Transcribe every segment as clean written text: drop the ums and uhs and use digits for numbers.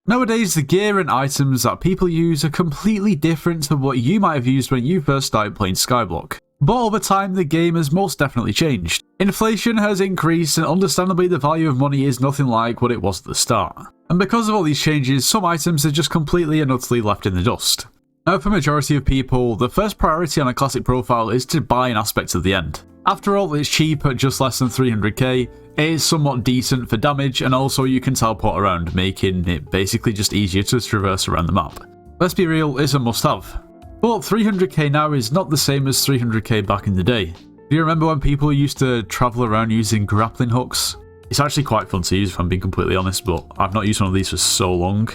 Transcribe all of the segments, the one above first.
Nowadays, the gear and items that people use are completely different to what you might have used when you first started playing Skyblock. But over time, the game has most definitely changed. Inflation has increased, and understandably the value of money is nothing like what it was at the start. And because of all these changes, some items are just completely and utterly left in the dust. Now, for the majority of people, the first priority on a classic profile is to buy an aspect at the end. After all, it's cheap at just less than 300k, it is somewhat decent for damage, and also you can teleport around, making it basically just easier to traverse around the map. Let's be real, it's a must-have. But 300k now is not the same as 300k back in the day. Do you remember when people used to travel around using grappling hooks? It's actually quite fun to use if I'm being completely honest, but I've not used one of these for so long.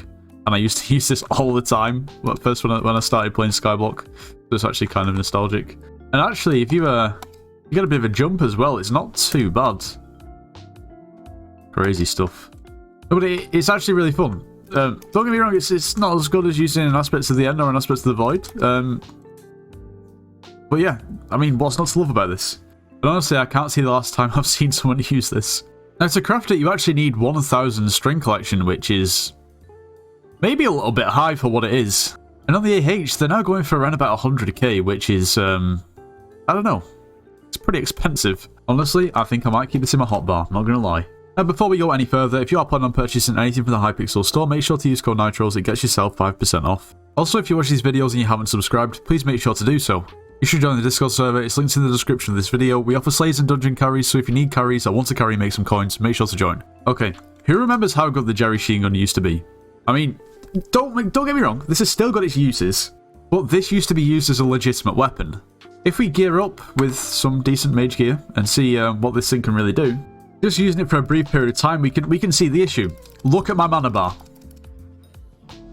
And I used to use this all the time, first when I started playing Skyblock. So it's actually kind of nostalgic. And actually, if you get a bit of a jump as well, it's not too bad. Crazy stuff. But it's actually really fun. Don't get me wrong, it's not as good as using an aspect of the end or an aspect of the void. But yeah, I mean, what's not to love about this? But honestly, I can't see the last time I've seen someone use this. Now, to craft it, you actually need 1000 string collection, which is maybe a little bit high for what it is. And on the AH, they're now going for around about 100k, which is, I don't know. It's pretty expensive. Honestly, I think I might keep this in my hotbar, not gonna lie. Now, before we go any further, if you are planning on purchasing anything from the Hypixel store, make sure to use code NITROS, it gets yourself 5% off. Also, if you watch these videos and you haven't subscribed, please make sure to do so. You should join the Discord server, it's linked in the description of this video. We offer slays and dungeon carries, so if you need carries or want to carry make some coins, make sure to join. Okay, who remembers how good the Jerry Sheen gun used to be? I mean, don't get me wrong, this has still got its uses, but this used to be used as a legitimate weapon. If we gear up with some decent mage gear and see what this thing can really do, just using it for a brief period of time, we can see the issue. Look at my mana bar.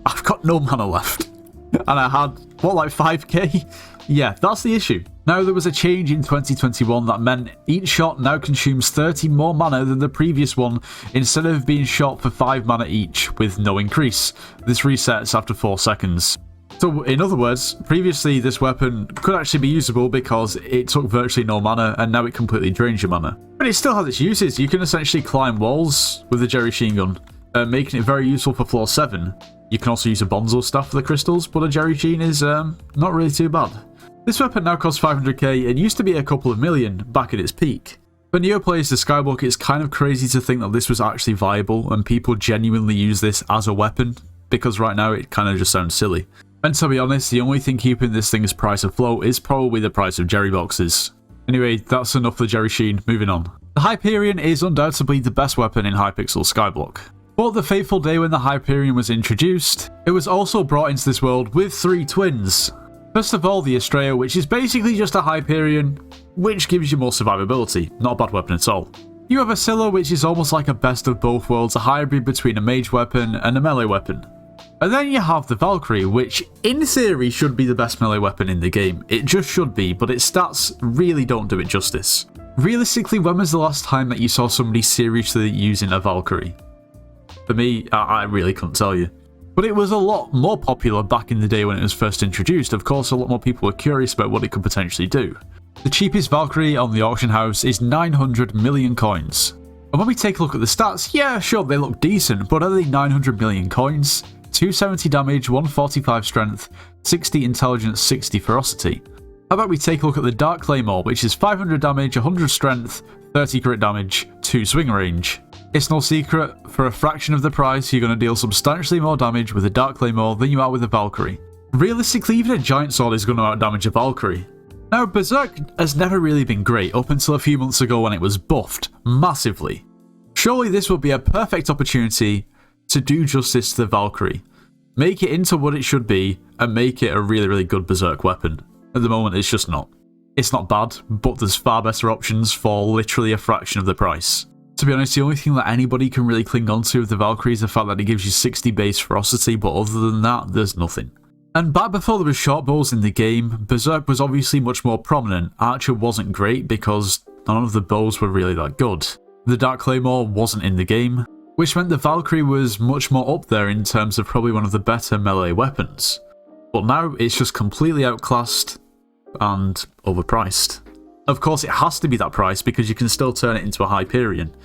I've got no mana left. And I had, what, like 5k? Yeah, that's the issue. Now, there was a change in 2021 that meant each shot now consumes 30 more mana than the previous one, instead of being shot for 5 mana each, with no increase. This resets after 4 seconds. So, in other words, previously this weapon could actually be usable because it took virtually no mana, and now it completely drains your mana. But it still has its uses. You can essentially climb walls with the Jerry Sheen gun, making it very useful for floor 7. You can also use a Bonzo staff for the crystals, but a Jerry Sheen is not really too bad. This weapon now costs 500k, and used to be a couple of million back at its peak. For neo players to Skyblock, it's kind of crazy to think that this was actually viable, and people genuinely use this as a weapon, because right now it kind of just sounds silly. And to be honest, the only thing keeping this thing's price afloat is probably the price of Jerry boxes. Anyway, that's enough for Jerry Sheen, moving on. The Hyperion is undoubtedly the best weapon in Hypixel Skyblock. But the fateful day when the Hyperion was introduced, it was also brought into this world with 3 twins. First of all, the Estrella, which is basically just a Hyperion, which gives you more survivability, not a bad weapon at all. You have a Scylla, which is almost like a best of both worlds, a hybrid between a mage weapon and a melee weapon. And then you have the Valkyrie, which in theory should be the best melee weapon in the game. It just should be, but its stats really don't do it justice. Realistically, when was the last time that you saw somebody seriously using a Valkyrie? For me, I really couldn't tell you. But it was a lot more popular back in the day when it was first introduced. Of course, a lot more people were curious about what it could potentially do. The cheapest Valkyrie on the auction house is 900 million coins. And when we take a look at the stats, yeah, sure, they look decent, but are they 900 million coins? 270 damage, 145 strength, 60 intelligence, 60 ferocity. How about we take a look at the Dark Claymore, which is 500 damage, 100 strength, 30 crit damage, 2 swing range. It's no secret, for a fraction of the price, you're going to deal substantially more damage with a Dark Claymore than you are with a Valkyrie. Realistically, even a Giant Sword is going to outdamage a Valkyrie. Now, Berserk has never really been great up until a few months ago when it was buffed massively. Surely this would be a perfect opportunity to do justice to the Valkyrie. Make it into what it should be, and make it a really, really good Berserk weapon. At the moment, it's just not. It's not bad, but there's far better options for literally a fraction of the price. To be honest, the only thing that anybody can really cling on to with the Valkyrie is the fact that it gives you 60 base ferocity, but other than that, there's nothing. And back before there was short bows in the game, Berserk was obviously much more prominent. Archer wasn't great because none of the bows were really that good. The Dark Claymore wasn't in the game, which meant the Valkyrie was much more up there in terms of probably one of the better melee weapons. But now it's just completely outclassed and overpriced. Of course, it has to be that price because you can still turn it into a Hyperion.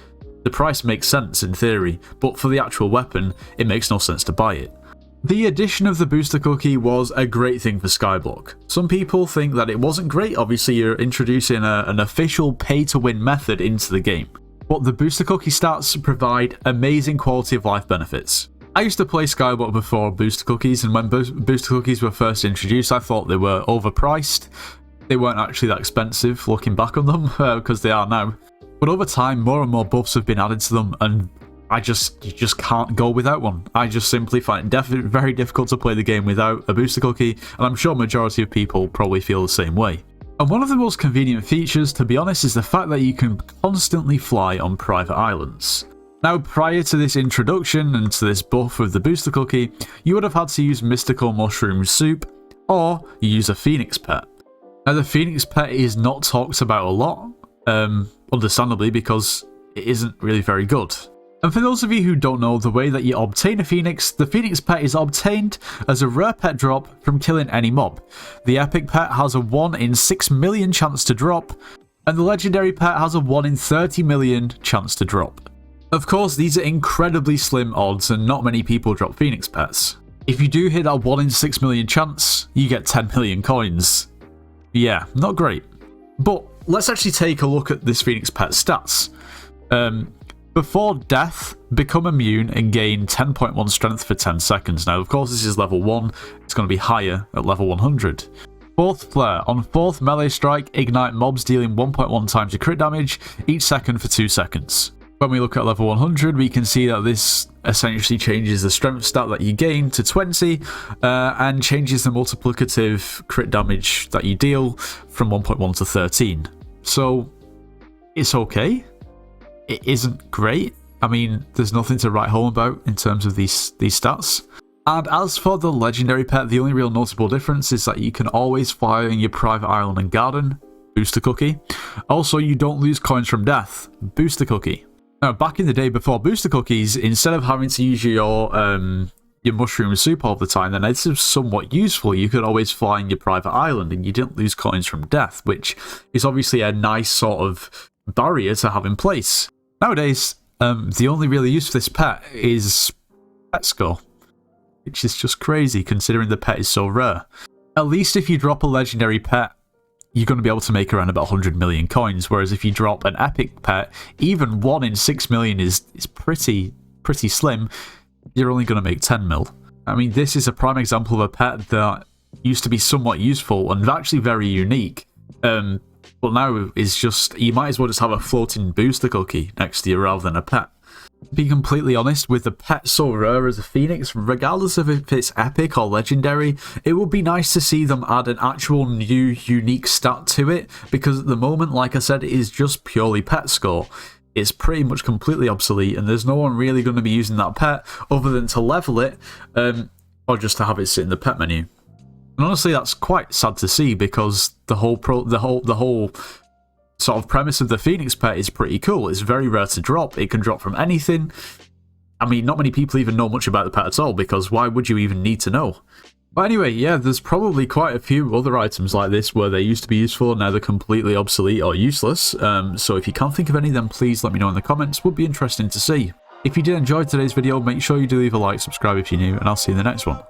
The price makes sense in theory, but for the actual weapon, it makes no sense to buy it. The addition of the booster cookie was a great thing for Skyblock. Some people think that it wasn't great. Obviously, you're introducing an official pay-to-win method into the game. But the booster cookie stats provide amazing quality of life benefits. I used to play Skyblock before booster cookies, and when booster cookies were first introduced, I thought they were overpriced. They weren't actually that expensive looking back on them, because they are now. But over time, more and more buffs have been added to them, and you just can't go without one. I just simply find it very difficult to play the game without a booster cookie, and I'm sure a majority of people probably feel the same way. And one of the most convenient features, to be honest, is the fact that you can constantly fly on private islands. Now, prior to this introduction and to this buff with the booster cookie, you would have had to use Mystical Mushroom Soup, or use a Phoenix Pet. Now, the Phoenix Pet is not talked about a lot, understandably, because it isn't really very good. And for those of you who don't know the way that you obtain a Phoenix, the Phoenix Pet is obtained as a rare pet drop from killing any mob. The Epic Pet has a 1 in 6 million chance to drop, and the Legendary Pet has a 1 in 30 million chance to drop. Of course, these are incredibly slim odds and not many people drop Phoenix Pets. If you do hit that 1 in 6 million chance, you get 10 million coins. Yeah, not great. But let's actually take a look at this Phoenix Pet stats. Before death, become immune and gain 10.1 strength for 10 seconds. Now, of course, this is level 1. It's going to be higher at level 100. Fourth flare. On fourth melee strike, ignite mobs dealing 1.1 times your crit damage each second for 2 seconds. When we look at level 100, we can see that this essentially changes the strength stat that you gain to 20 and changes the multiplicative crit damage that you deal from 1.1 to 13. So, it's okay. It isn't great. I mean, there's nothing to write home about in terms of these stats. And as for the Legendary Pet, the only real notable difference is that you can always fly in your private island and garden, booster cookie. Also, you don't lose coins from death, booster cookie. Now, back in the day before booster cookies, instead of having to use your mushroom soup all the time, then this is somewhat useful. You could always fly in your private island and you didn't lose coins from death, which is obviously a nice sort of barrier to have in place. Nowadays, the only really use for this pet is pet score, which is just crazy considering the pet is so rare. At least if you drop a legendary pet, you're going to be able to make around about 100 million coins, whereas if you drop an epic pet, even 1 in 6 million is pretty slim. You're only going to make 10 mil. I mean, this is a prime example of a pet that used to be somewhat useful and actually very unique. But now it's just, you might as well just have a floating booster cookie next to you rather than a pet. To be completely honest, with the pet so rare as a Phoenix, regardless of if it's epic or legendary, it would be nice to see them add an actual new unique stat to it, because at the moment, like I said, it is just purely pet score. It's pretty much completely obsolete, and there's no one really going to be using that pet other than to level it, or just to have it sit in the pet menu. And honestly, that's quite sad to see, because the whole sort of premise of the Phoenix Pet is pretty cool. It's very rare to drop. It can drop from anything. I mean, not many people even know much about the pet at all, because why would you even need to know? But anyway, yeah, there's probably quite a few other items like this where they used to be useful and now they're completely obsolete or useless. So if you can't think of any, then please let me know in the comments. Would be interesting to see. If you did enjoy today's video, make sure you do leave a like, subscribe if you're new, and I'll see you in the next one.